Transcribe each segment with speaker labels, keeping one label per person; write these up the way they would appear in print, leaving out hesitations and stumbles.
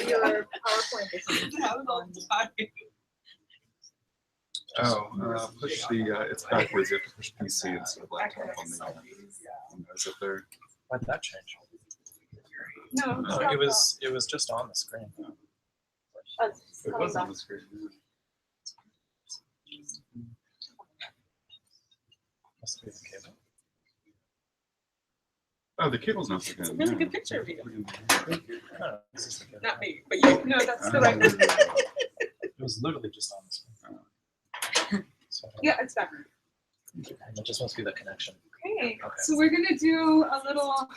Speaker 1: your PowerPoint isn't on.
Speaker 2: Oh, push the, it's backwards. You have to push PC instead of laptop on the, is it there?
Speaker 3: Why did that change?
Speaker 1: No,
Speaker 3: No, it was just on the screen.
Speaker 2: It was on the screen.
Speaker 3: Must be the cable.
Speaker 2: Oh, the cable's not so good.
Speaker 1: It's a really good picture of you.
Speaker 3: No, this is the cable.
Speaker 1: Not me, but you. No, that's the right one.
Speaker 3: It was literally just on the screen. So,
Speaker 1: Yeah, it's back.
Speaker 3: and it just must be the connection.
Speaker 1: Okay,
Speaker 3: Okay.
Speaker 1: so we're gonna do a little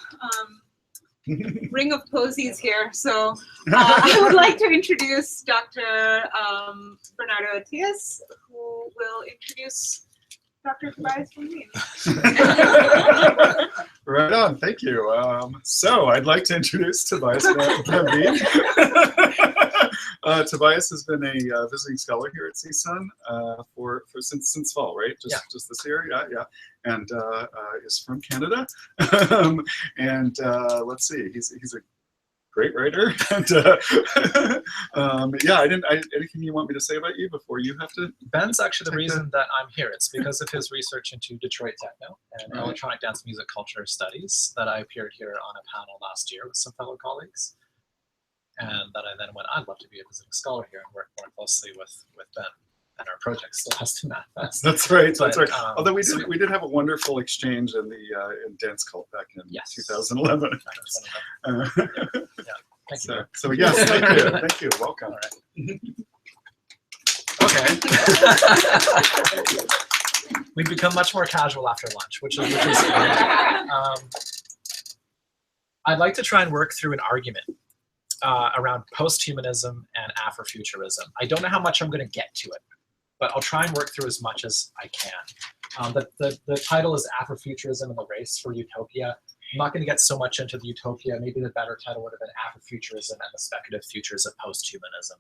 Speaker 1: ring of posies here. So I would like to introduce Dr. Bernardo Atias, who will introduce Dr. Tobias from Veen.
Speaker 2: Right on, thank you. So I'd like to introduce Tobias from Veen. Tobias has been a visiting scholar here at CSUN for since fall, right? Just this year, yeah. And is from Canada. And let's see, he's a great writer. And yeah, anything you want me to say about you before you have to?
Speaker 3: Ben's actually the reason that I'm here. It's because of his research into Detroit techno and electronic dance music culture studies that I appeared here on a panel last year with some fellow colleagues. And that I then went, I'd love to be a visiting scholar here and work more closely with Ben. And our project still has to manifest.
Speaker 2: That's right.
Speaker 3: But,
Speaker 2: that's right. Although we did have a wonderful exchange in the in Dance Cult back in 2011.
Speaker 3: Yeah. Thank you.
Speaker 2: So yes, thank you. Thank you. Welcome.
Speaker 3: All right. Okay. We've become much more casual after lunch, which is I'd like to try and work through an argument around posthumanism and Afrofuturism. I don't know how much I'm going to get to it, but I'll try and work through as much as I can. The title is Afrofuturism and the Race for Utopia. I'm not going to get so much into the Utopia. Maybe the better title would have been Afrofuturism and the Speculative Futures of Posthumanism.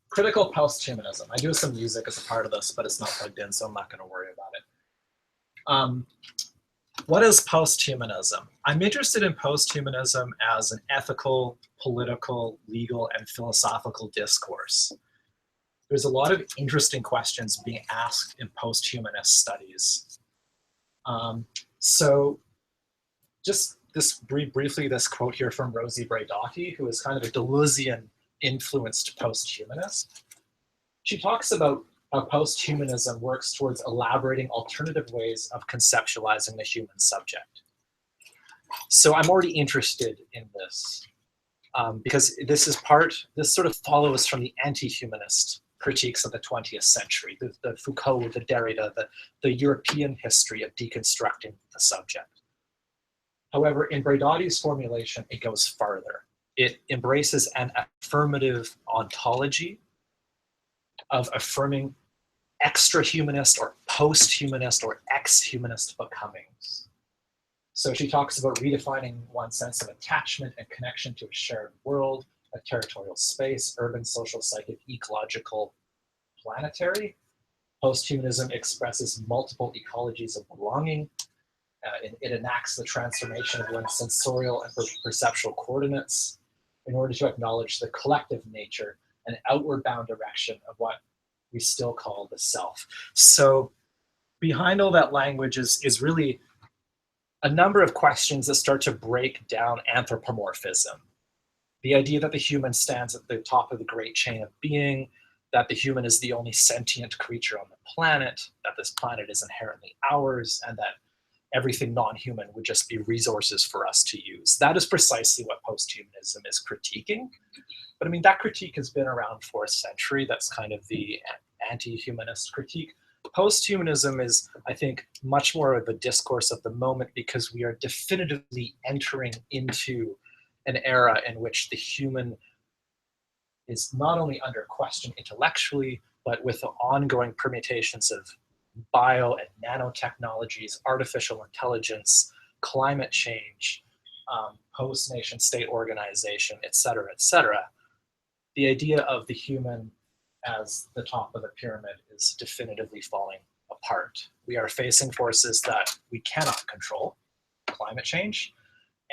Speaker 3: Critical posthumanism. I do some music as a part of this, but it's not plugged in, so I'm not going to worry about it. What is posthumanism? I'm interested in posthumanism as an ethical, political, legal, and philosophical discourse. There's a lot of interesting questions being asked in posthumanist studies. So just briefly, this quote here from Rosie Braidotti, who is kind of a Deleuzian-influenced posthumanist. She talks about how posthumanism works towards elaborating alternative ways of conceptualizing the human subject. So I'm already interested in this because this sort of follows from the anti-humanist critiques of the 20th century, the Foucault, the Derrida, the European history of deconstructing the subject. However, in Braidotti's formulation, it goes farther. It embraces an affirmative ontology of affirming extra-humanist or post-humanist or ex-humanist becomings. So she talks about redefining one's sense of attachment and connection to a shared world, a territorial space, urban, social, psychic, ecological, planetary. Posthumanism expresses multiple ecologies of belonging. It enacts the transformation of one's sensorial and perceptual coordinates in order to acknowledge the collective nature and outward bound direction of what we still call the self. So behind all that language is really a number of questions that start to break down anthropomorphism. The idea that the human stands at the top of the great chain of being, that the human is the only sentient creature on the planet, that this planet is inherently ours, and that everything non-human would just be resources for us to use. That is precisely what posthumanism is critiquing. But I mean, that critique has been around for a century. That's kind of the anti-humanist critique. Posthumanism is, I think, much more of a discourse of the moment because we are definitively entering into an era in which the human is not only under question intellectually, but with the ongoing permutations of bio and nanotechnologies, artificial intelligence, climate change, post-nation state organization, et cetera, et cetera. The idea of the human as the top of the pyramid is definitively falling apart. We are facing forces that we cannot control, climate change,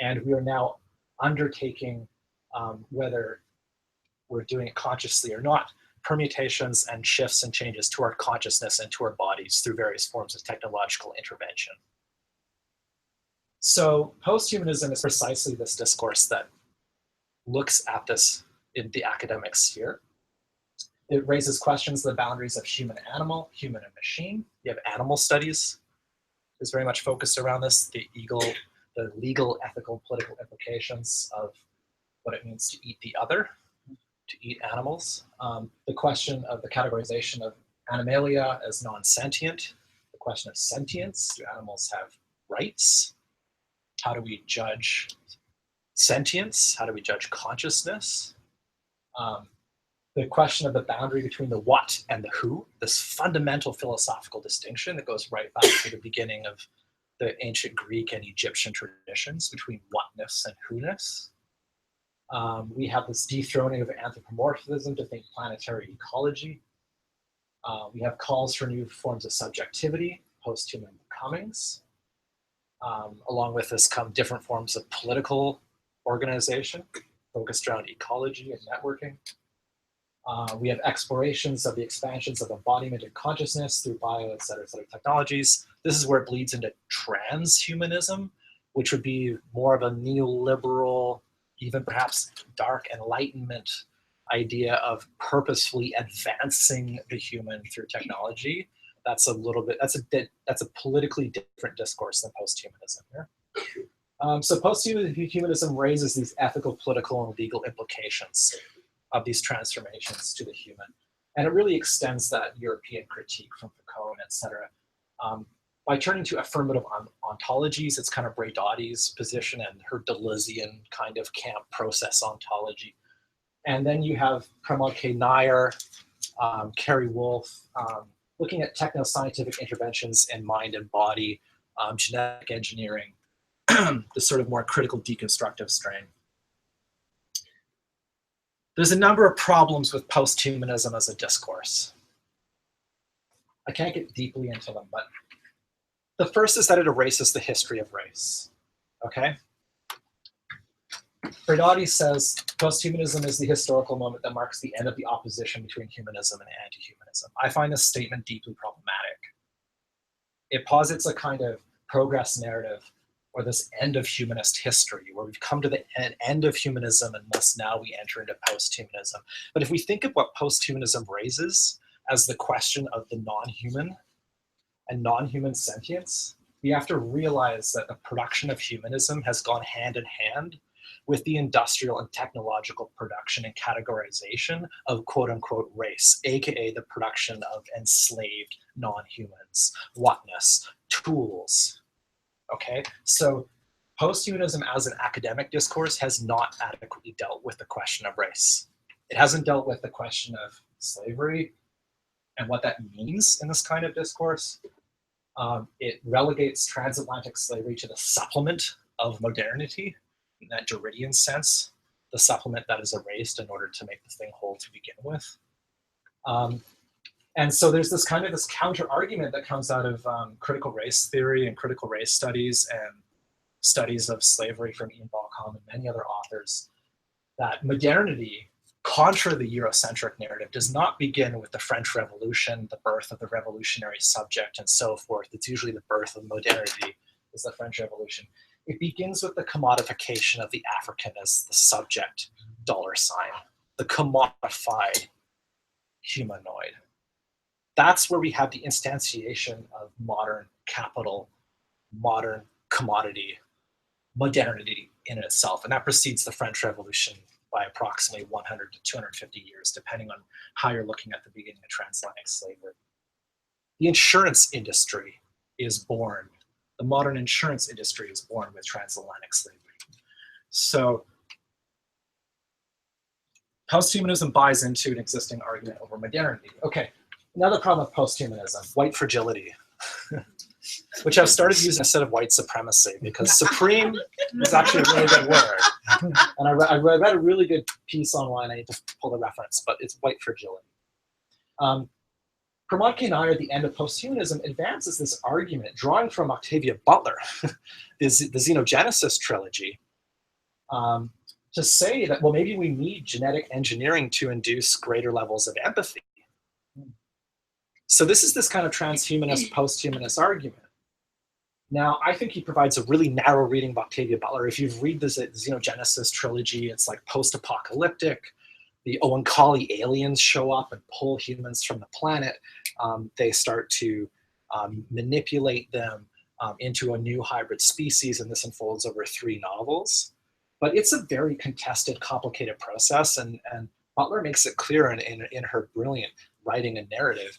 Speaker 3: and we are now undertaking, whether we're doing it consciously or not, permutations and shifts and changes to our consciousness and to our bodies through various forms of technological intervention. So posthumanism is precisely this discourse that looks at this in the academic sphere. It raises questions of the boundaries of human-animal, human and machine. You have animal studies is very much focused around this, the legal, ethical, political implications of what it means to eat the other, to eat animals. The question of the categorization of animalia as non-sentient, the question of sentience, do animals have rights? How do we judge sentience? How do we judge consciousness? The question of the boundary between the what and the who, this fundamental philosophical distinction that goes right back to the beginning of the ancient Greek and Egyptian traditions between whatness and who-ness. We have this dethroning of anthropomorphism to think planetary ecology. We have calls for new forms of subjectivity, post-human becomings. Along with this come different forms of political organization focused around ecology and networking. We have explorations of the expansions of embodiment and consciousness through et cetera, technologies. This is where it bleeds into transhumanism, which would be more of a neoliberal, even perhaps dark enlightenment idea of purposefully advancing the human through technology. That's a politically different discourse than posthumanism here. So posthumanism raises these ethical, political, and legal implications of these transformations to the human. And it really extends that European critique from Foucault and et cetera. By turning to affirmative ontologies, it's kind of Bradotti's position and her Deleuzean kind of camp process ontology. And then you have Pramod K. Nair, Kerry Wolf, looking at techno-scientific interventions in mind and body, genetic engineering, the sort of more critical deconstructive strain. There's a number of problems with posthumanism as a discourse. I can't get deeply into them, but the first is that it erases the history of race, okay? Bradotti says posthumanism is the historical moment that marks the end of the opposition between humanism and anti-humanism. I find this statement deeply problematic. It posits a kind of progress narrative or this end of humanist history where we've come to the end of humanism and thus now we enter into posthumanism. But if we think of what posthumanism raises as the question of the non-human and non-human sentience, we have to realize that the production of humanism has gone hand in hand with the industrial and technological production and categorization of quote unquote race, AKA the production of enslaved non-humans, whatness, tools. Okay, so posthumanism as an academic discourse has not adequately dealt with the question of race. It hasn't dealt with the question of slavery and what that means in this kind of discourse. It relegates transatlantic slavery to the supplement of modernity in that Derridian sense, the supplement that is erased in order to make the thing whole to begin with. And so there's this kind of this counter argument that comes out of critical race theory and critical race studies and studies of slavery from Ian Balcom and many other authors, that modernity, contra the Eurocentric narrative, does not begin with the French Revolution, the birth of the revolutionary subject and so forth. It's usually the birth of modernity is the French Revolution. It begins with the commodification of the African as the subject $sign, the commodified humanoid. That's where we have the instantiation of modern capital, modern commodity, modernity in itself. And that precedes the French Revolution by approximately 100 to 250 years, depending on how you're looking at the beginning of transatlantic slavery. The insurance industry is born. The modern insurance industry is born with transatlantic slavery. So posthumanism buys into an existing argument over modernity. Okay. Another problem with posthumanism, white fragility, which I've started using instead of white supremacy because supreme is actually a really good word. And I read a really good piece online. I need to pull the reference, but it's white fragility. Hermann K. Nair, at the end of posthumanism, advances this argument, drawing from Octavia Butler, the Xenogenesis trilogy, to say that, well, maybe we need genetic engineering to induce greater levels of empathy. So this is this kind of transhumanist, posthumanist argument. Now, I think he provides a really narrow reading of Octavia Butler. If you've read the Xenogenesis trilogy, it's like post-apocalyptic. The Oankali aliens show up and pull humans from the planet. They start to manipulate them into a new hybrid species, and this unfolds over 3 novels. But it's a very contested, complicated process, and Butler makes it clear in her brilliant writing and narrative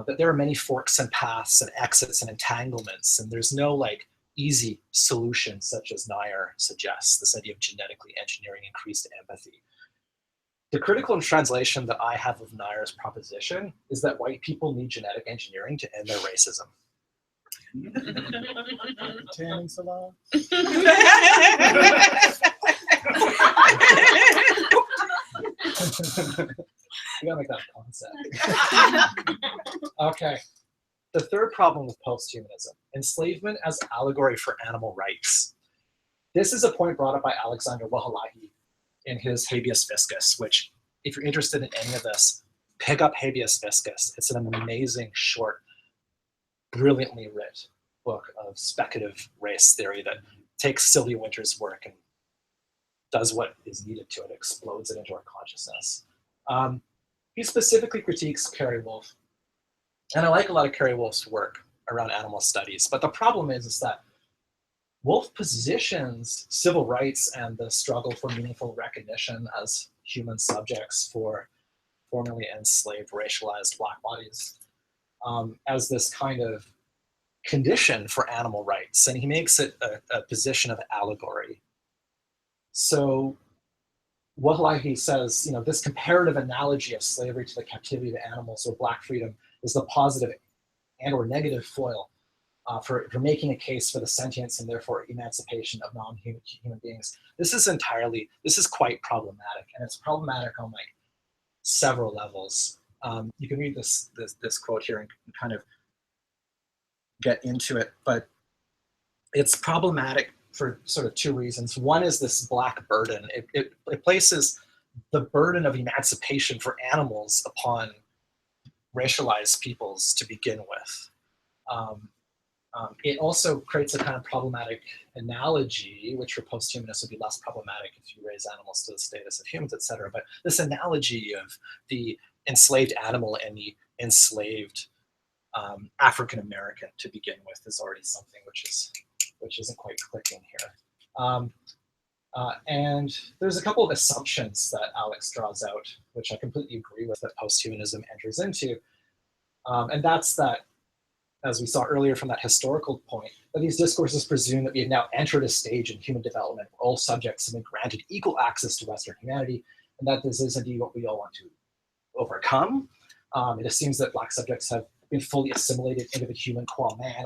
Speaker 3: that there are many forks and paths and exits and entanglements, and there's no like easy solution such as Nair suggests, this idea of genetically engineering increased empathy. The critical translation that I have of Nair's proposition is that white people need genetic engineering to end their racism.
Speaker 2: Tanning salon.
Speaker 3: We gotta make that a concept. Okay. The third problem with posthumanism, enslavement as allegory for animal rights. This is a point brought up by Alexander Wahalahi in his Habeas Fiscus, which, if you're interested in any of this, pick up Habeas Fiscus. It's an amazing, short, brilliantly writ book of speculative race theory that takes Sylvia Wynter's work and does what is needed to it, explodes it into our consciousness. He specifically critiques Carrie Wolf. And I like a lot of Carrie Wolf's work around animal studies, but the problem is that Wolf positions civil rights and the struggle for meaningful recognition as human subjects for formerly enslaved, racialized Black bodies as this kind of condition for animal rights, and he makes it a position of allegory. So Wahalahi says, you know, this comparative analogy of slavery to the captivity of animals or Black freedom is the positive and or negative foil for making a case for the sentience and therefore emancipation of non-human beings. This is quite problematic, and it's problematic on like several levels. You can read this quote here and kind of get into it, but it's problematic for sort of 2 reasons. One is this Black burden. It places the burden of emancipation for animals upon racialized peoples to begin with. It also creates a kind of problematic analogy, which for posthumanists would be less problematic if you raise animals to the status of humans, et cetera. But this analogy of the enslaved animal and the enslaved African American to begin with is already something which isn't quite clicking here. And there's a couple of assumptions that Alex draws out, which I completely agree with, that posthumanism enters into. And that's that, as we saw earlier from that historical point, that these discourses presume that we have now entered a stage in human development where all subjects have been granted equal access to Western humanity, and that this is indeed what we all want to overcome. It assumes that Black subjects have been fully assimilated into the human qua man,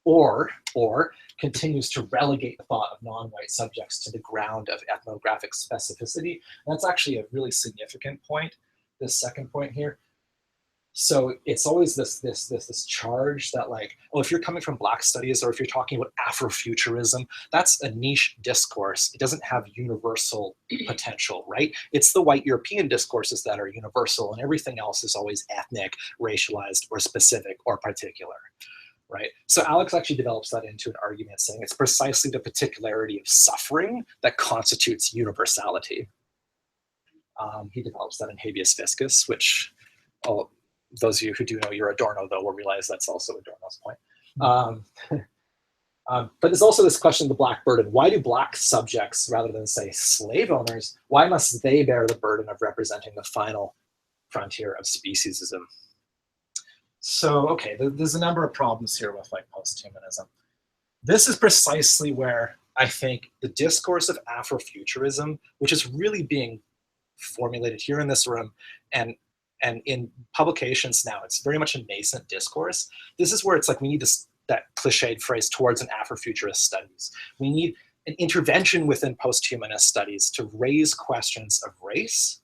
Speaker 3: or continues to relegate the thought of non-white subjects to the ground of ethnographic specificity. And that's actually a really significant point, this second point here. So it's always this charge that like, oh, if you're coming from Black studies or if you're talking about Afrofuturism, that's a niche discourse. It doesn't have universal potential, right? It's the white European discourses that are universal, and everything else is always ethnic, racialized, or specific, or particular, right? So Alex actually develops that into an argument saying it's precisely the particularity of suffering that constitutes universality. He develops that in Habeas Fiscus, which, those of you who do know your Adorno, though, will realize that's also Adorno's point. But there's also this question of the Black burden. Why do Black subjects, rather than, say, slave owners, why must they bear the burden of representing the final frontier of speciesism? So, okay, there's a number of problems here with like posthumanism. This is precisely where I think the discourse of Afrofuturism, which is really being formulated here in this room and in publications now, it's very much a nascent discourse. This is where it's like we need that cliched phrase towards an Afrofuturist studies. We need an intervention within posthumanist studies to raise questions of race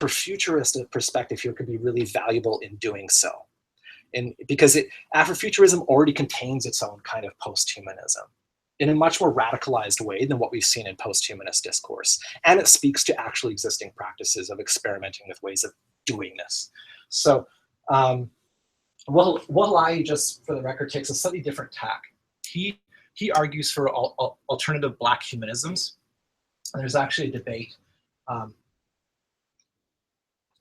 Speaker 3: Afrofuturist perspective here could be really valuable in doing so. And because Afrofuturism already contains its own kind of posthumanism in a much more radicalized way than what we've seen in posthumanist discourse. And it speaks to actually existing practices of experimenting with ways of doing this. So Wahalai, just for the record, takes a slightly different tack. He argues for alternative Black humanisms. And there's actually a debate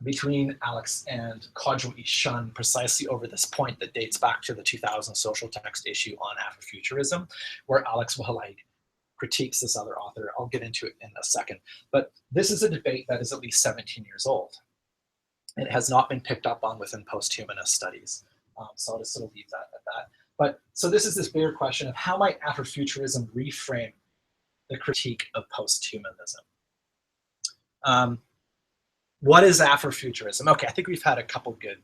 Speaker 3: between Alex and Kodwo Ishun precisely over this point that dates back to the 2000 social text issue on Afrofuturism, where Alex Wahalai critiques this other author. I'll get into it in a second. But this is a debate that is at least 17 years old. It has not been picked up on within posthumanist studies. So I'll just sort of leave that at that. But so this is this bigger question of how might Afrofuturism reframe the critique of posthumanism? What is Afrofuturism? Okay, I think we've had a couple good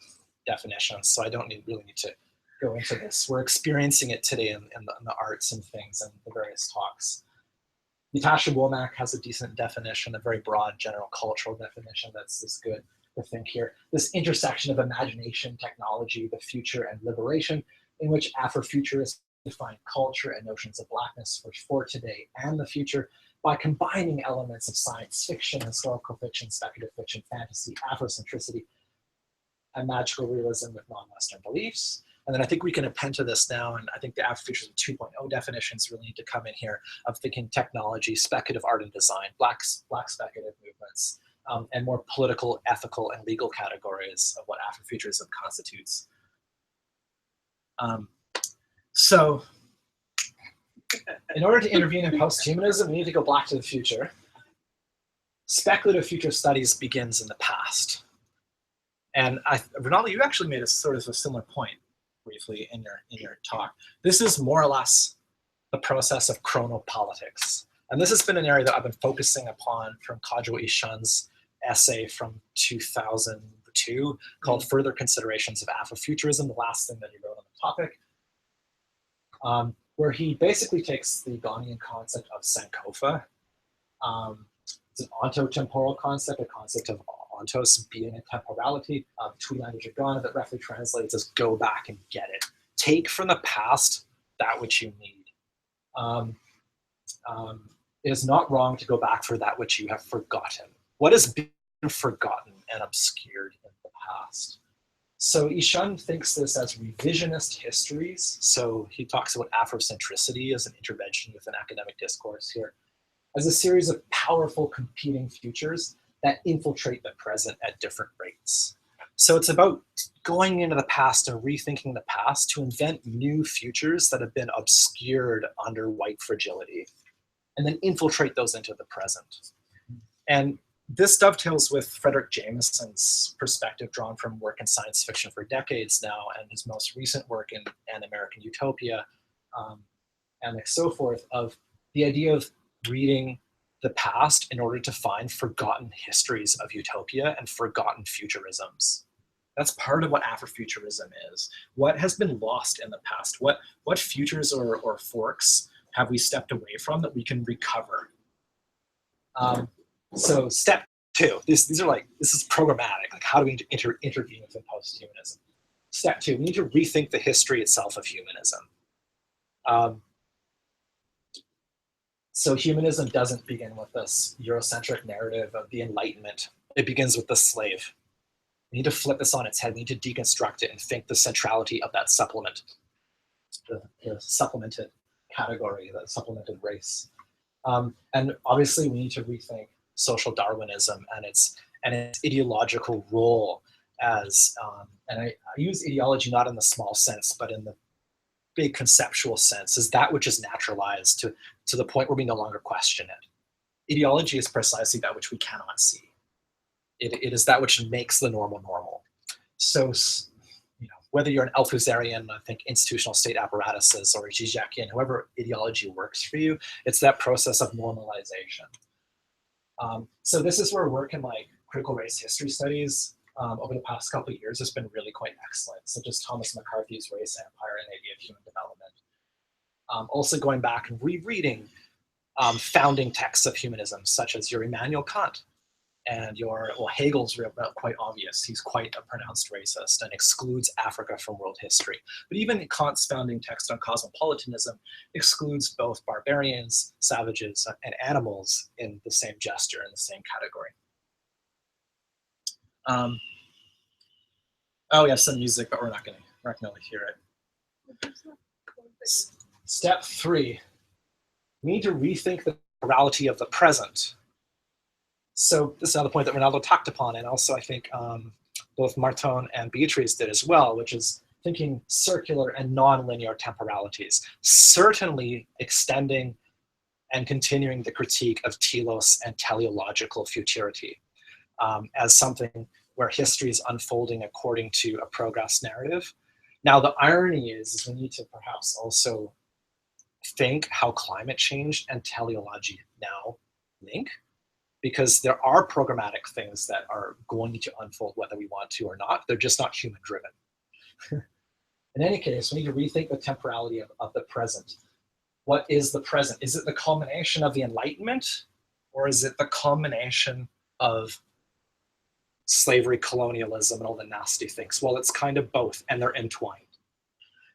Speaker 3: definitions, so I don't really need to go into this. We're experiencing it today in the arts and things and the various talks. Natasha Womack has a decent definition, a very broad general cultural definition that's good to think here. This intersection of imagination, technology, the future, and liberation, in which Afrofuturists define culture and notions of Blackness for today and the future by combining elements of science fiction, historical fiction, speculative fiction, fantasy, Afrocentricity, and magical realism with non-Western beliefs. And then I think we can append to this now, and I think the Afrofuturism 2.0 definitions really need to come in here of thinking technology, speculative art and design, Black speculative movements, and more political, ethical, and legal categories of what Afrofuturism constitutes. So in order to intervene in posthumanism, we need to go back to the future. Speculative future studies begins in the past. And Ronaldo, you actually made a sort of a similar point briefly in your talk. This is more or less the process of chronopolitics. And this has been an area that I've been focusing upon from Kodwo Ishun's essay from 2002 called Further Considerations of Afrofuturism, the last thing that he wrote on the topic, where he basically takes the Ghanaian concept of Sankofa. It's an ontotemporal concept, a concept of ontos being a temporality, Twi language of Ghana that roughly translates as go back and get it. Take from the past that which you need. It is not wrong to go back for that which you have forgotten. What has been forgotten and obscured in the past? So Ishun thinks this as revisionist histories. So he talks about Afrocentricity as an intervention within academic discourse here, as a series of powerful competing futures that infiltrate the present at different rates. So it's about going into the past and rethinking the past to invent new futures that have been obscured under white fragility, and then infiltrate those into the present. And this dovetails with Frederick Jameson's perspective drawn from work in science fiction for decades now, and his most recent work in An American Utopia, and so forth, of the idea of reading the past in order to find forgotten histories of utopia and forgotten futurisms. That's part of what Afrofuturism is. What has been lost in the past? What futures or forks have we stepped away from that we can recover? So step two, this is programmatic. Like, how do we intervene within posthumanism? Step two, we need to rethink the history itself of humanism. So humanism doesn't begin with this Eurocentric narrative of the Enlightenment. It begins with the slave. We need to flip this on its head. We need to deconstruct it and think the centrality of that supplement, the supplemented category, the supplemented race. And obviously we need to rethink social Darwinism and its ideological role as, and I use ideology not in the small sense, but in the big conceptual sense, is that which is naturalized to the point where we no longer question it. Ideology is precisely that which we cannot see. It is that which makes the normal. So, whether you're an Althusserian, I think institutional state apparatuses, or a Zizekian, whoever ideology works for you, it's that process of normalization. So this is where work in critical race history studies over the past couple of years has been really quite excellent, such as Thomas McCarthy's Race, Empire, and Idea of Human Development. Also going back and rereading founding texts of humanism, such as your Immanuel Kant, And Hegel's quite obvious. He's quite a pronounced racist and excludes Africa from world history. But even Kant's founding text on cosmopolitanism excludes both barbarians, savages, and animals in the same gesture, in the same category. Oh, we have some music, but we're not gonna hear it. Step 3, we need to rethink the morality of the present. So this is another point that Ronaldo talked upon, and also I think both Martin and Beatrice did as well, which is thinking circular and non-linear temporalities, certainly extending and continuing the critique of telos and teleological futurity as something where history is unfolding according to a progress narrative. Now, the irony is we need to perhaps also think how climate change and teleology now link, because there are programmatic things that are going to unfold whether we want to or not. They're just not human driven. In any case, we need to rethink the temporality of the present. What is the present? Is it the culmination of the Enlightenment, or is it the culmination of slavery, colonialism, and all the nasty things? Well, it's kind of both, and they're entwined.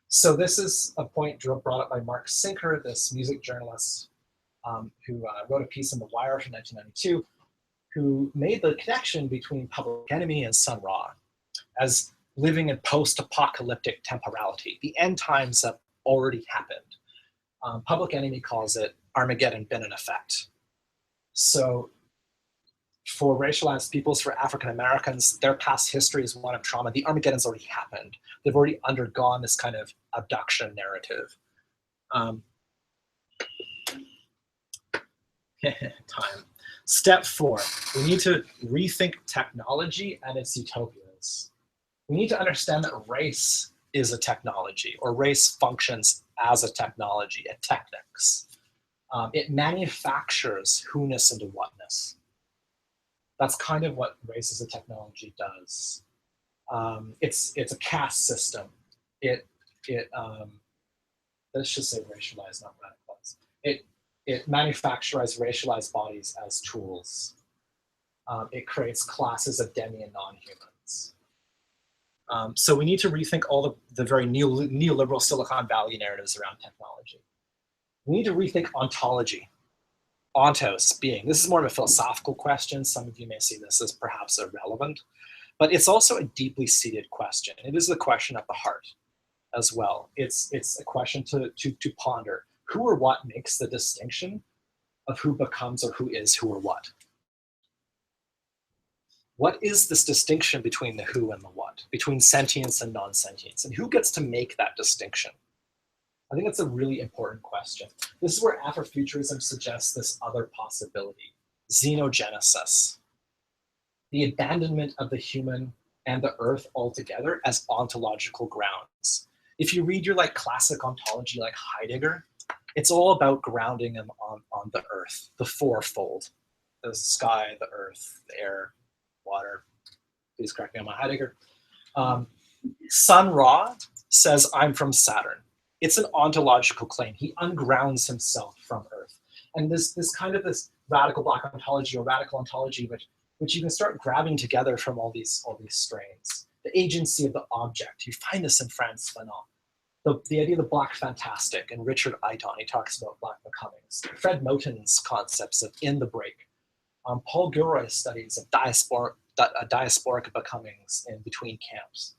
Speaker 3: So this is a point brought up by Mark Sinker, this music journalist who wrote a piece in The Wire from 1992, who made the connection between Public Enemy and Sun Ra as living in post-apocalyptic temporality. The end times have already happened. Public Enemy calls it Armageddon been in effect. So for racialized peoples, for African Americans, their past history is one of trauma. The Armageddon's already happened. They've already undergone this kind of abduction narrative. Time. Step 4, we need to rethink technology and its utopias. We need to understand that race is a technology, or race functions as a technology, a technics. It manufactures who-ness into what-ness. That's kind of what race as a technology does. It's a caste system. Let's just say racialized, not radicalized. It manufactures racialized bodies as tools. It creates classes of demi and non-humans. So we need to rethink all the very neoliberal Silicon Valley narratives around technology. We need to rethink ontology. Ontos, being. This is more of a philosophical question. Some of you may see this as perhaps irrelevant, but it's also a deeply seated question. It is the question at the heart as well. It's a question to ponder. Who or what makes the distinction of who becomes or who is who or what? What is this distinction between the who and the what, between sentience and non-sentience, and who gets to make that distinction? I think that's a really important question. This is where Afrofuturism suggests this other possibility, xenogenesis, the abandonment of the human and the earth altogether as ontological grounds. If you read your classic ontology like Heidegger, it's all about grounding them on the earth, the fourfold, the sky, the earth, the air, water. Please correct me on my Heidegger. Sun Ra says, I'm from Saturn. It's an ontological claim. He ungrounds himself from Earth. And this radical black ontology or radical ontology, which you can start grabbing together from all these strains. The agency of the object. You find this in Frantz Fanon. The idea of the black fantastic, and Richard Eiton, he talks about black becomings. Fred Moten's concepts of in the break. Paul Gilroy's studies of diasporic becomings in between camps.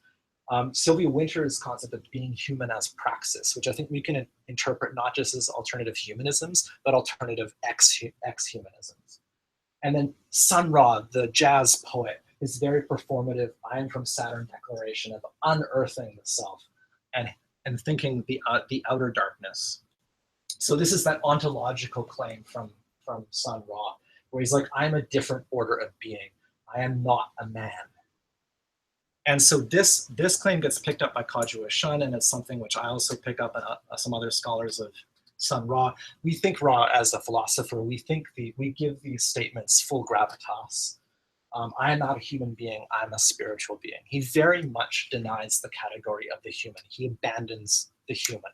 Speaker 3: Sylvia Wynter's concept of being human as praxis, which I think we can interpret not just as alternative humanisms, but alternative ex-humanisms. And then Sun Ra, the jazz poet, is very performative, I am from Saturn declaration of unearthing the self and thinking the outer darkness. So this is that ontological claim from Sun Ra, where he's like, I'm a different order of being. I am not a man. And so this claim gets picked up by Kajua Shun, and it's something which I also pick up and some other scholars of Sun Ra. We think Ra as a philosopher. We give these statements full gravitas. I am not a human being. I'm a spiritual being. He very much denies the category of the human. He abandons the human.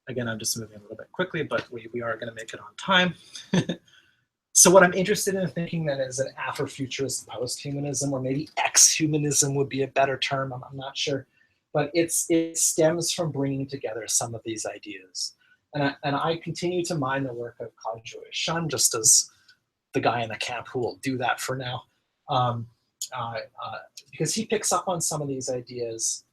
Speaker 3: Again, I'm just moving a little bit quickly, but we are going to make it on time. So what I'm interested in thinking then is an Afrofuturist post-humanism, or maybe ex-humanism would be a better term, I'm not sure. But it stems from bringing together some of these ideas. And I continue to mine the work of Kajo Shun, just as the guy in the camp who will do that for now. Because he picks up on some of these ideas.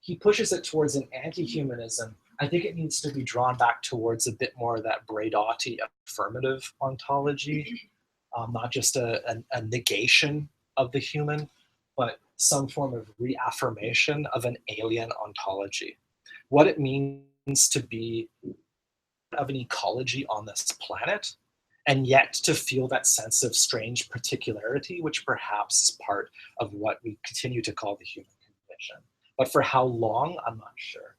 Speaker 3: He pushes it towards an anti-humanism. I think it needs to be drawn back towards a bit more of that Bradotti affirmative ontology, not just a negation of the human, but some form of reaffirmation of an alien ontology. What it means to be of an ecology on this planet, and yet to feel that sense of strange particularity, which perhaps is part of what we continue to call the human condition. But for how long, I'm not sure.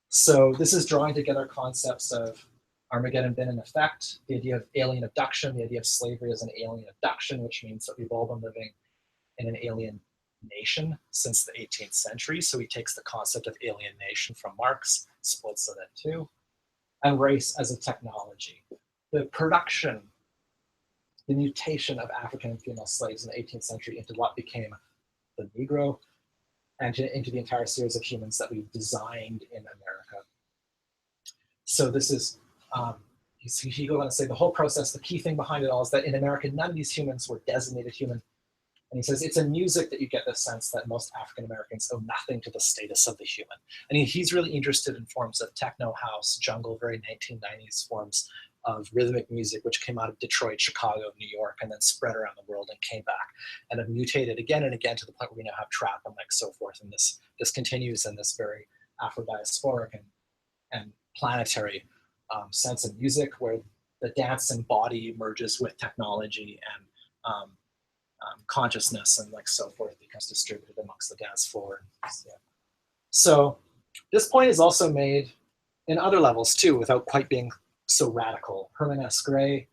Speaker 3: So this is drawing together concepts of Armageddon bin in effect, the idea of alien abduction, the idea of slavery as an alien abduction, which means that we've all been living in an alien nation since the 18th century. So he takes the concept of alien nation from Marx, splits it in two, and race as a technology. The production, the mutation of African and female slaves in the 18th century into what became the Negro, and into the entire series of humans that we've designed in America. So this is, he goes on to say the whole process, the key thing behind it all is that in America, none of these humans were designated human. And he says, it's in music that you get the sense that most African Americans owe nothing to the status of the human. And he's really interested in forms of techno, house, jungle, very 1990s forms of rhythmic music, which came out of Detroit, Chicago, New York, and then spread around the world and came back and have mutated again and again to the point where we now have trap and like so forth. And this continues in this very Afro-diasporic and planetary sense of music, where the dancing body merges with technology and consciousness and like so forth becomes distributed amongst the dance floor. Yeah. So this point is also made in other levels too, without quite being so radical. Herman S. Gray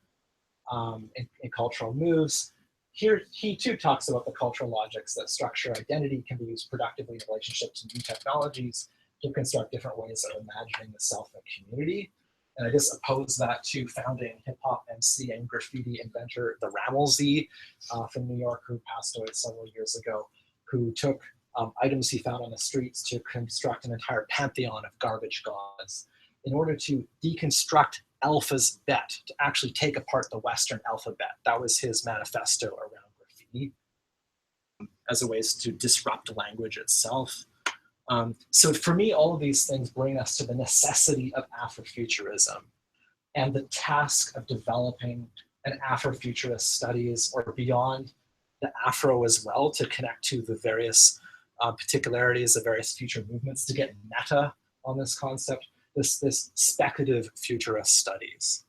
Speaker 3: in Cultural Moves. Here, he too talks about the cultural logics that structure identity can be used productively in relationship to new technologies to construct different ways of imagining the self and community. And I just oppose that to founding hip hop MC and graffiti inventor, the Rammelsy from New York, who passed away several years ago, who took items he found on the streets to construct an entire pantheon of garbage gods in order to deconstruct Alpha's bet, to actually take apart the Western alphabet. That was his manifesto around graffiti as a way to disrupt language itself. So for me, all of these things bring us to the necessity of Afrofuturism and the task of developing an Afrofuturist studies, or beyond the Afro as well, to connect to the various particularities of various future movements, to get meta on this concept, this speculative futurist studies.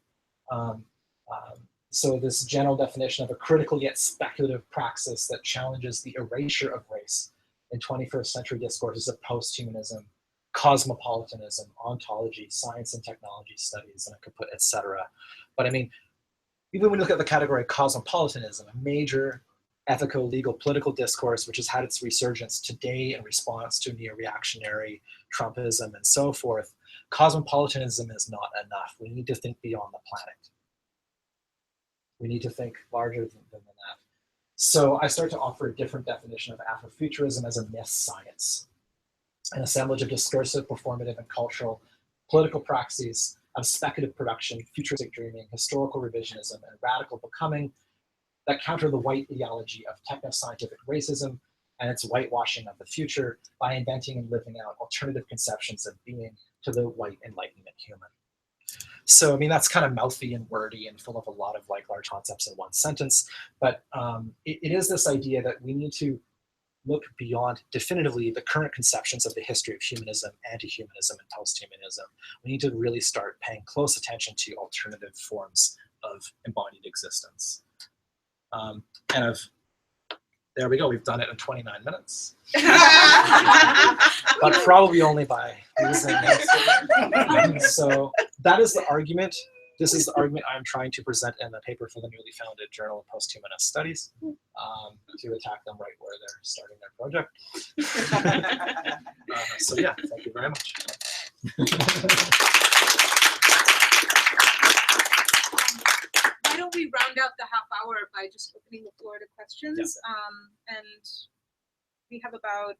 Speaker 3: So this general definition of a critical yet speculative praxis that challenges the erasure of race in 21st century discourses of posthumanism, cosmopolitanism, ontology, science and technology studies, and I could put etc. But I mean, even when you look at the category of cosmopolitanism, a major ethical, legal, political discourse which has had its resurgence today in response to neo-reactionary Trumpism and so forth, cosmopolitanism is not enough. We need to think beyond the planet. We need to think larger than that. So I start to offer a different definition of Afrofuturism as a myth science, an assemblage of discursive, performative, and cultural political praxis of speculative production, futuristic dreaming, historical revisionism, and radical becoming that counter the white ideology of techno-scientific racism and its whitewashing of the future by inventing and living out alternative conceptions of being to the white enlightenment human. So, I mean, that's kind of mouthy and wordy and full of a lot of like large concepts in one sentence, but it is this idea that we need to look beyond definitively the current conceptions of the history of humanism, anti-humanism, and post-humanism. We need to really start paying close attention to alternative forms of embodied existence. There we go, we've done it in 29 minutes. But probably only by losing it. So that is the argument. This is the argument I'm trying to present in the paper for the newly founded Journal of Posthumanist Studies, to attack them right where they're starting their project. So yeah, thank you very much.
Speaker 1: Why don't we round round out the half hour by just opening the floor to questions. And we have about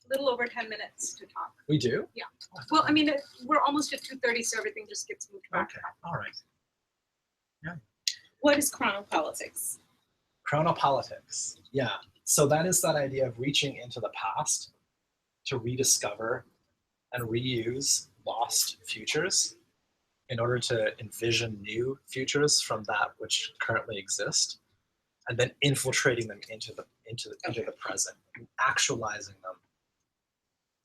Speaker 1: a little over 10 minutes to talk.
Speaker 3: We do?
Speaker 1: Yeah. Well, I mean, we're almost at 2:30, so everything just gets moved back.
Speaker 3: Okay, all right.
Speaker 1: What is chronopolitics?
Speaker 3: Chronopolitics, yeah. So that is that idea of reaching into the past to rediscover and reuse lost futures in order to envision new futures from that which currently exist, and then infiltrating them into the present, and actualizing them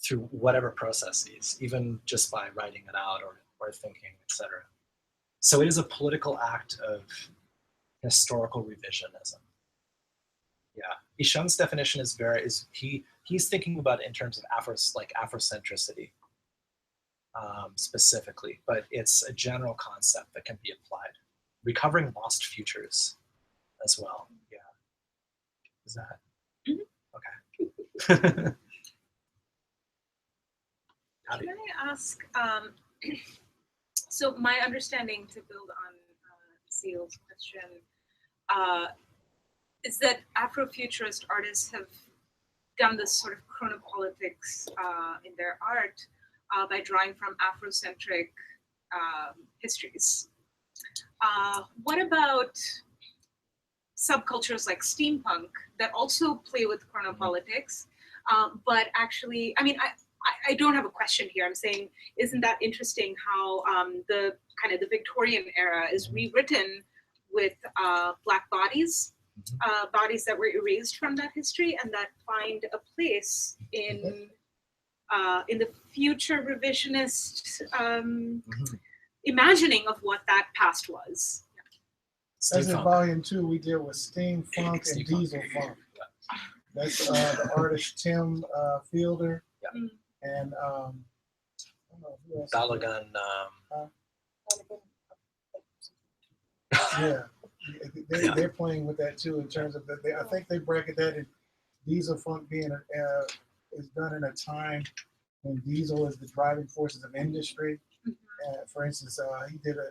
Speaker 3: through whatever processes, even just by writing it out or thinking, etc. So it is a political act of historical revisionism. Yeah, Ishun's definition he's thinking about it in terms of Afrocentricity specifically, but it's a general concept that can be applied. Recovering lost futures as well. Yeah. Is that? Okay.
Speaker 1: Can I ask, so my understanding, to build on Seal's question, is that Afrofuturist artists have done this sort of chronopolitics in their art by drawing from Afrocentric histories. What about subcultures like steampunk that also play with chronopolitics, but actually, I mean, I don't have a question here. I'm saying, isn't that interesting how the kind of the Victorian era is rewritten with Black bodies, bodies that were erased from that history and that find a place in the future revisionist imagining of what that past was.
Speaker 4: That's in volume 2. We deal with steam funk and diesel funk. That's the artist Tim Fielder.
Speaker 3: Yeah.
Speaker 4: And I don't know who else.
Speaker 3: Balagan.
Speaker 4: Yeah, they're playing with that too in terms of I think they bracket that in diesel funk being is done in a time when diesel is the driving forces of industry. For instance,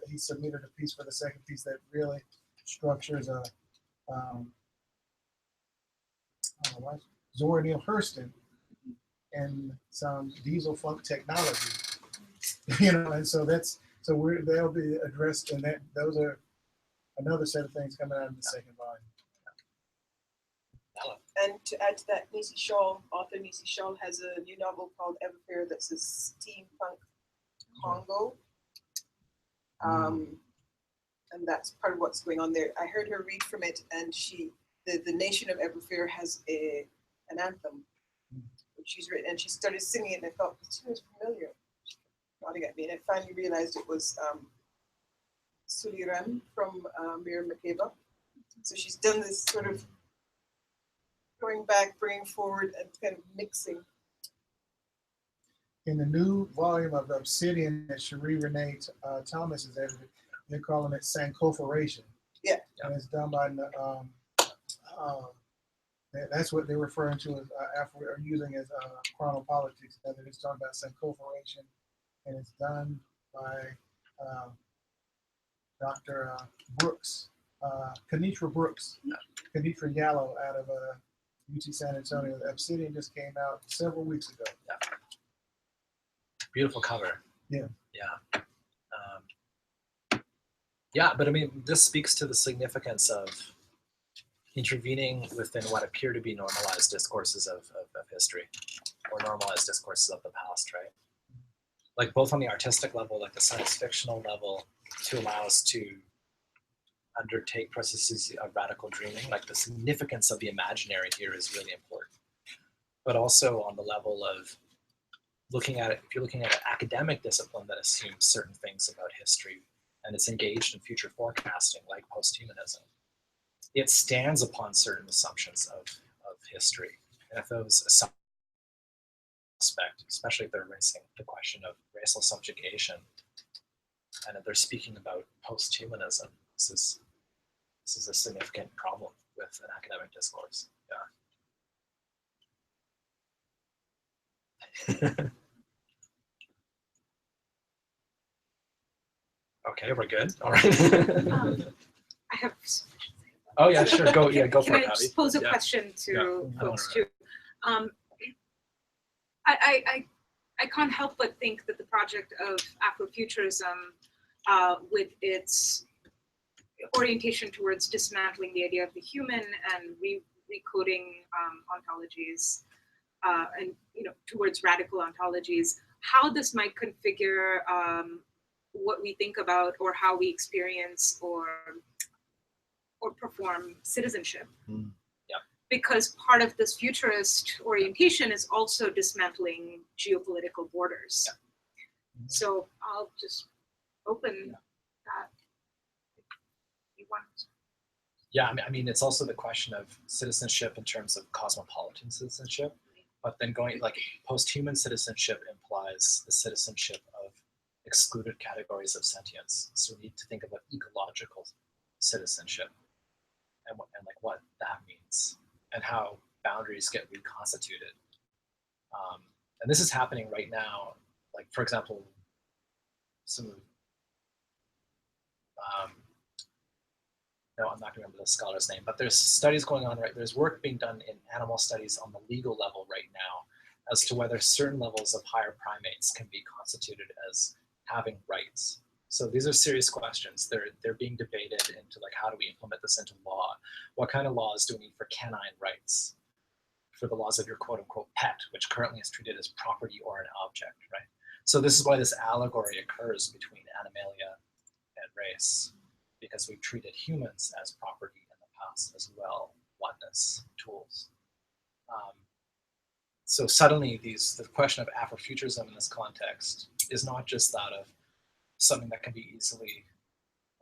Speaker 4: he submitted a piece for the second piece that really structures Zora Neale Hurston and some diesel funk technology, and so they'll be addressed, and those are another set of things coming out in the second volume.
Speaker 5: And to add to that, author Nisi Shaw has a new novel called Everfair that's a steampunk Congo. And that's part of what's going on there. I heard her read from it, and the nation of Everfair has an anthem which she's written, and she started singing it, and I thought, this tune is familiar. Nodding at me, and I finally realized it was Suliram from Miriam Makeba. So she's done this sort of going back, bringing forward, and kind of mixing.
Speaker 4: In the new volume of Obsidian that Cherie Renee Thomas is edited, they're calling it Sankophoration.
Speaker 5: Yeah.
Speaker 4: And it's done by that's what they're referring to as using as chronopolitics. That it's talking about Sankophoration, and it's done by Dr. Brooks, Kenitra Brooks, Kenitra Yallow out of UT San Antonio. The Obsidian just came out several weeks ago.
Speaker 3: Yeah. Beautiful cover.
Speaker 4: Yeah.
Speaker 3: Yeah. Yeah, but I mean, this speaks to the significance of intervening within what appear to be normalized discourses of history, or normalized discourses of the past, right? Like both on the artistic level, like the science fictional level, to allow us to undertake processes of radical dreaming. Like the significance of the imaginary here is really important. But also on the level of looking at it, if you're looking at an academic discipline that assumes certain things about history and it's engaged in future forecasting, like posthumanism, it stands upon certain assumptions of history. And if those assumptions, especially if they're raising the question of racial subjugation, and if they're speaking about posthumanism, this is a significant problem with an academic discourse. Yeah. Okay, we're good. All right.
Speaker 1: I have so much to say about
Speaker 3: Oh yeah,
Speaker 1: this.
Speaker 3: sure. Go yeah, go
Speaker 1: Can
Speaker 3: for
Speaker 1: I
Speaker 3: it, Abby.
Speaker 1: just pose a
Speaker 3: Yeah.
Speaker 1: question to
Speaker 3: Yeah.
Speaker 1: folks
Speaker 3: Alright.
Speaker 1: too? I can't help but think that the project of Afrofuturism, with its orientation towards dismantling the idea of the human and recoding ontologies, and towards radical ontologies, how this might configure what we think about or how we experience or perform citizenship.
Speaker 3: Mm. Yeah.
Speaker 1: Because part of this futurist orientation is also dismantling geopolitical borders.
Speaker 3: Yeah. Mm-hmm.
Speaker 1: So I'll just open that if you want.
Speaker 3: Yeah, I mean, it's also the question of citizenship in terms of cosmopolitan citizenship, but then going like post-human citizenship implies the citizenship of excluded categories of sentience. So we need to think about ecological citizenship and what that means and how boundaries get reconstituted. And this is happening right now. Like, for example, some no, I'm not going to remember the scholar's name, but there's studies going on, right? There's work being done in animal studies on the legal level right now as to whether certain levels of higher primates can be constituted as having rights. So these are serious questions. They're being debated into like, how do we implement this into law? What kind of laws do we need for canine rights? For the laws of your quote unquote pet, which currently is treated as property or an object, right? So this is why this allegory occurs between animalia and race, because we've treated humans as property in the past as well, oneness, tools. So suddenly the question of Afrofuturism in this context is not just that of something that can be easily,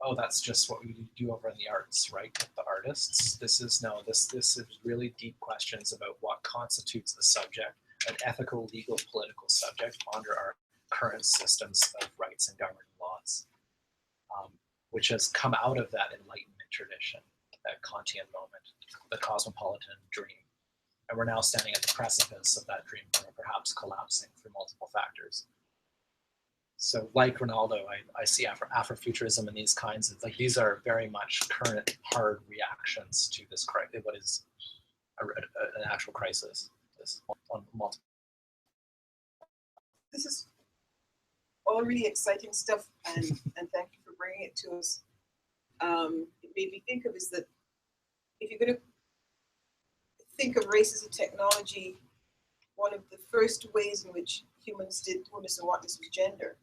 Speaker 3: oh, that's just what we do over in the arts, right? With the artists. This is really deep questions about what constitutes a subject, an ethical, legal, political subject under our current systems of rights and governing laws, which has come out of that Enlightenment tradition, that Kantian moment, the cosmopolitan dream. And we're now standing at the precipice of that dream, or perhaps collapsing through multiple factors. So like Ronaldo, I see Afrofuturism and these kinds of, like, these are very much current hard reactions to this what is an actual crisis. On multiple.
Speaker 5: This is all really exciting stuff, and thank you for bringing it to us. It made me think of is that if you're going to think of race as a technology, one of the first ways in which humans did oneness and whatness was gender.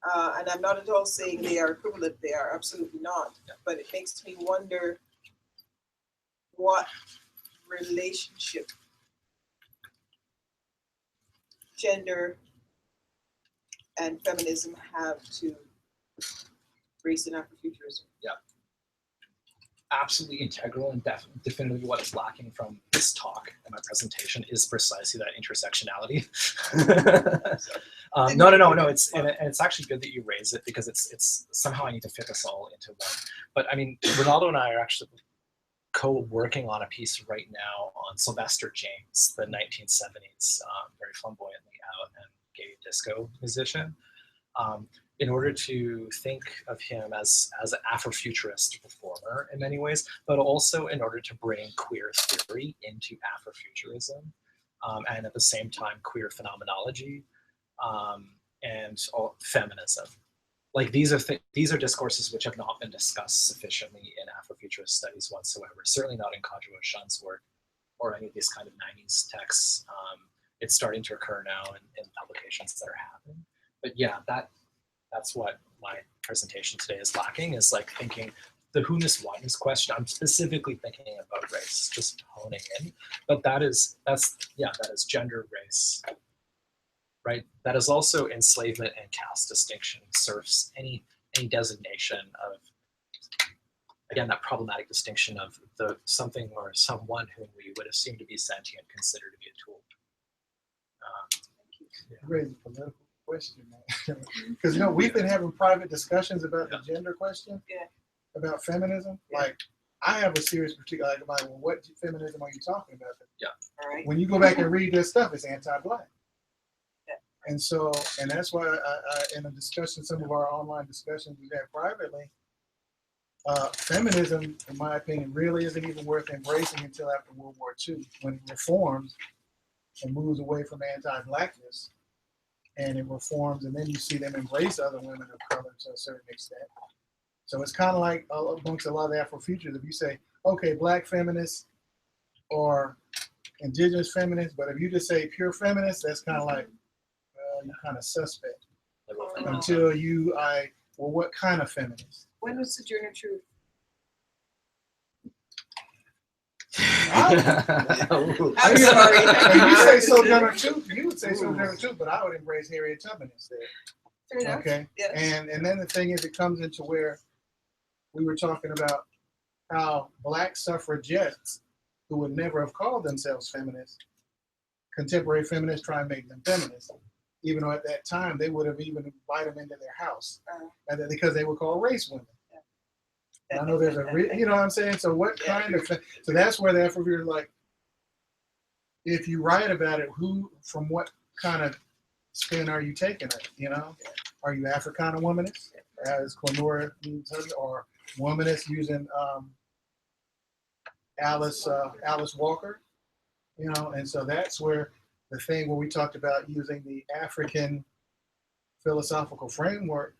Speaker 5: And I'm not at all saying they are equivalent, they are absolutely not. But it makes me wonder what relationship gender and feminism have to race and Afrofuturism.
Speaker 3: Yeah. Absolutely integral, and definitively what is lacking from this talk and my presentation is precisely that intersectionality. No. It's actually good that you raise it, because it's somehow I need to fit us all into one. But I mean, Ronaldo and I are actually co-working on a piece right now on Sylvester James, the 1970s very flamboyantly out and gay disco musician. In order to think of him as an Afrofuturist performer in many ways, but also in order to bring queer theory into Afrofuturism, and at the same time queer phenomenology and feminism. Like these are discourses which have not been discussed sufficiently in Afrofuturist studies whatsoever. Certainly not in Kadra Shun's work or any of these kind of 90s texts. It's starting to occur now in publications that are happening. But yeah, that's what my presentation today is lacking, is like thinking the who-ness, what-ness question. I'm specifically thinking about race, just honing in, but that is gender, race, right? That is also enslavement and caste distinction, serfs, any designation of, again, that problematic distinction of the something or someone whom we would assume to be sentient, considered to be a tool.
Speaker 4: Raise a political question, man. Because we've been having private discussions about the gender question, about feminism. Like, I have a serious particular like, well, what feminism are you talking about?
Speaker 5: All right.
Speaker 4: When you go back and read this stuff, it's anti-black. And so, and that's why I in a discussion, some of our online discussions we've had privately, feminism, in my opinion, really isn't even worth embracing until after World War II, when it reforms and moves away from anti-blackness, and it reforms, and then you see them embrace other women of color to a certain extent. So it's kind of like amongst a lot of the Afrofuturists, if you say, okay, black feminists or indigenous feminists, but if you just say pure feminists, that's kind of like, you're kind of suspect. Until well, what kind of feminist?
Speaker 5: When was Sojourner Truth?
Speaker 4: I'm
Speaker 5: sorry.
Speaker 4: If you say Sojourner Truth, you would say Sojourner Truth, but I would embrace Harriet Tubman instead.
Speaker 5: Fair enough.
Speaker 4: Okay.
Speaker 5: Yes.
Speaker 4: And then the thing is, it comes into where we were talking about how black suffragettes, who would never have called themselves feminists, contemporary feminists try and make them feminists, even though at that time they would have even invited them into their house, and because they were called race women. And I know there's you know what I'm saying? So what kind of, so that's where the Afrofuturist, like, if you write about it, from what kind of spin are you taking it, you know? Are you Africana womanist, as Clenora says, or womanist using Alice Walker, you know? And so that's where the thing where we talked about using the African philosophical framework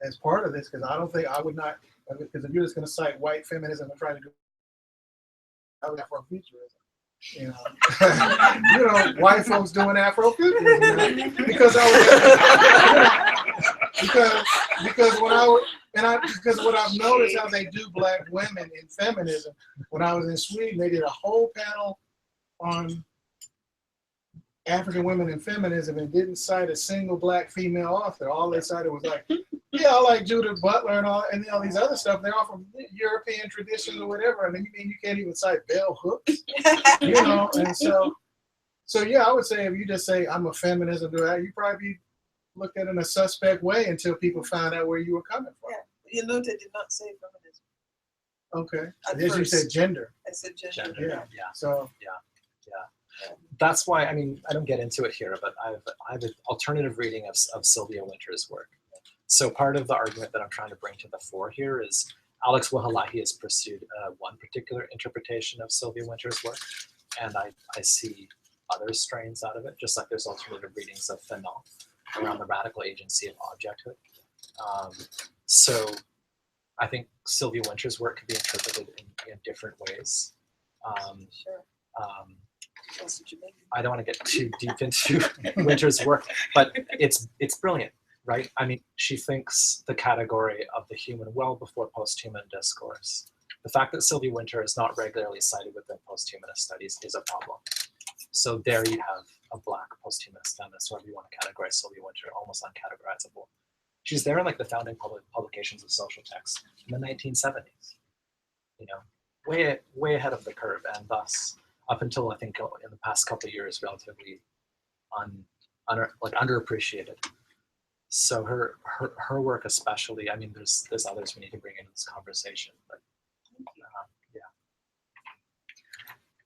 Speaker 4: as part of this, because I don't think I would not, because if you're just going to cite white feminism and try to do Afrofuturism, you know, you know, white folks doing Afrofuturism, because because what I've noticed how they do black women in feminism. When I was in Sweden, they did a whole panel on African women in feminism and didn't cite a single black female author. All they cited was like, yeah, I like Judith Butler and all these other stuff. They're all from European traditions or whatever. I mean, you can't even cite bell hooks, you know. And so yeah, I would say if you just say I'm a feminism dude, you probably be looked at in a suspect way until people found out where you were coming from.
Speaker 5: Yeah, you know, they did not say feminism.
Speaker 4: Okay.
Speaker 5: At
Speaker 4: As you
Speaker 5: first.
Speaker 4: said, gender.
Speaker 5: I said gender.
Speaker 3: Gender.
Speaker 4: Yeah.
Speaker 3: Yeah.
Speaker 4: So
Speaker 3: That's why, I mean, I don't get into it here, but I have an alternative reading of Sylvia Wynter's work. So part of the argument that I'm trying to bring to the fore here is Alex Wahalahi has pursued one particular interpretation of Sylvia Wynter's work, and I see other strains out of it, just like there's alternative readings of Fanon around the radical agency of objecthood. So I think Sylvia Wynter's work can be interpreted in different ways.
Speaker 5: Sure. That's what you mean.
Speaker 3: I don't want to get too deep into Wynter's work, but it's brilliant, right? I mean, she thinks the category of the human well before posthuman discourse. The fact that Sylvia Wynter is not regularly cited within posthumanist studies is a problem. So there you have a black posthumanist feminist, whatever you want to categorize Sylvia Wynter, almost uncategorizable. She's there in like the founding publications of social texts in the 1970s, you know, way ahead of the curve, and thus up until I think in the past couple of years, relatively underappreciated. So her work especially, I mean, there's others we need to bring into this conversation, but yeah.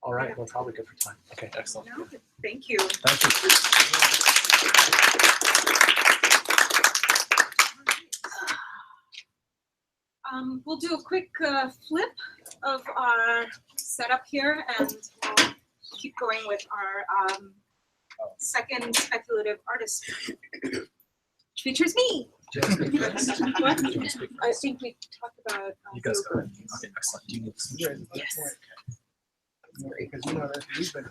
Speaker 3: All right, we're probably good for time. Okay, excellent.
Speaker 1: No, thank you.
Speaker 3: Thank you.
Speaker 1: We'll do a quick flip of our setup here, and we'll keep going with our second speculative artist, which features me. What? I think we talked about.
Speaker 3: You guys go ahead. Okay, excellent. Do you need
Speaker 4: yes. Because you know that we've been